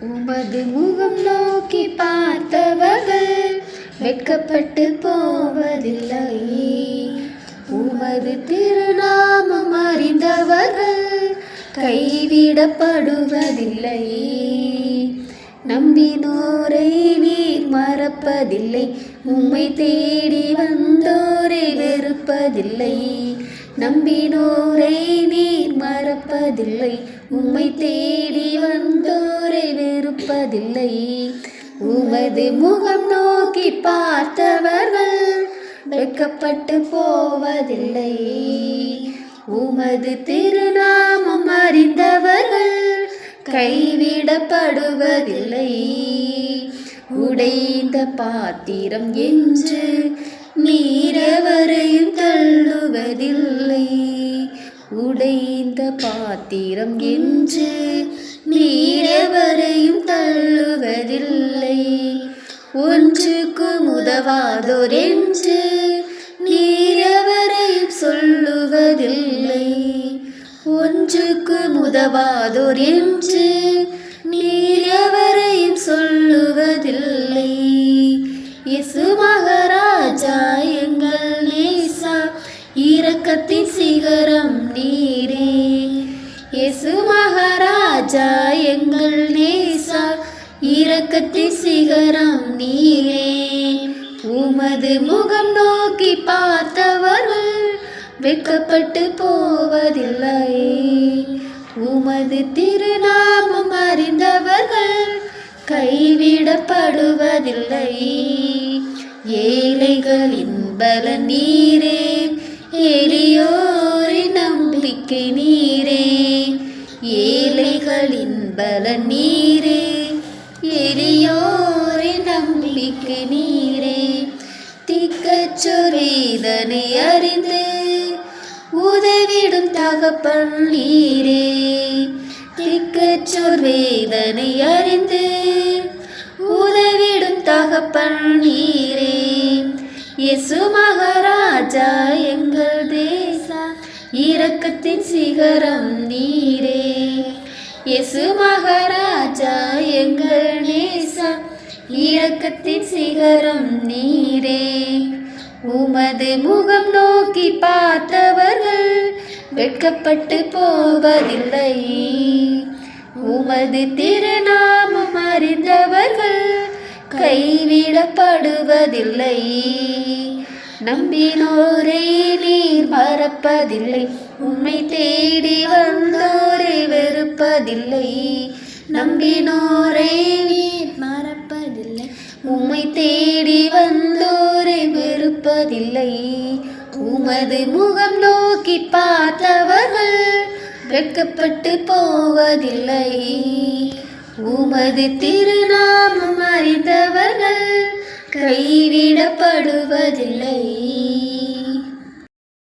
உமது முகம் நோக்கி பார்த்தவர்கள் வெட்கப்பட்டு போவதில்லை. உமது திருநாமம் அறிந்தவர்கள் கைவிடப்படுவதில்லை. நம்பினோரை நீர் மறப்பதில்லை. உம்மை தேடி வந்தோரை வெறுப்பதில்லை. நம்பினோரை நீர் மறப்பதில்லை. உம்மை தேடி வந்தோரை வெறுப்பதில்லை. உமது முகம் நோக்கி பார்த்தவர்கள் வெட்கப்பட்டு போவதில்லை. உமது திருநாமம் அறிந்தவர்கள் கைவிடப்படுவதில்லை. உடைந்த பாத்திரம் என்று நீரெவரையும் தள்ளுவதில்லை. உடைந்த பாத்திரம் என்று நீரெவரையும் தள்ளுவதில்லை. ஒன்றுக்கு உதவாதோர் என்று நீரெவரையும் சொல்லுவதில்லை. ஒன்றுக்கு உதவாதோர் என்று நீரெவரையும் சொல்லுவதில்லை. இயேசு மகாராஜா எங்கள் நேசா, இரக்கத்தின் சிகரம் நீரே. இயேசு மகாராஜா எங்கள் நேசா, இரக்கத்தின் சிகரம் நீரே. உமது முகம் நோக்கி பார்த்தவர்கள் வெட்கப்பட்டு போவதில்லை. உமது திருநாமம் அறிந்தவர்கள் கைவிடப்படுவதில்லை. ஏழைகளின் பலன் நீரே, எளியோரின் நம்பிக்கை நீரே. ஏழைகளின் பலன் நீரே, எளியோரின் நம்பிக்கை நீரே. திக்கச்சோர் வேதனை அறிந்து உதவிடும் தகப்பன் நீரே. திக்கச்சோர் வேதனை அறிந்து உதவிடும் தகப்பன் நீரே. இயேசு மகாராஜா எங்கள் தேசா, இரக்கத்தின் சிகரம் நீரே. இயேசு மகாராஜா எங்கள் நேசா, இரக்கத்தின் சிகரம் நீரே. உமது முகம் நோக்கி பார்த்தவர்கள் வெட்கப்பட்டு போவதில்லை. உமது திருநாமம் அறிந்தவர்கள் கைவிடப்படுவதில்லை. நம்பினோரை நீர் மறப்பதில்லை. உம்மை தேடி வந்தோரை வெறுப்பதில்லை. நம்பினோரை நீர் மறப்பதில்லை. உம்மை தேடி வந்தோரை வெறுப்பதில்லை. உமது முகம் நோக்கி பார்த்தவர்கள் வெட்கப்பட்டு போவதில்லை. உமது திருநாமம் அறிந்தவர்கள் கைவிடப்படுவதில்லை.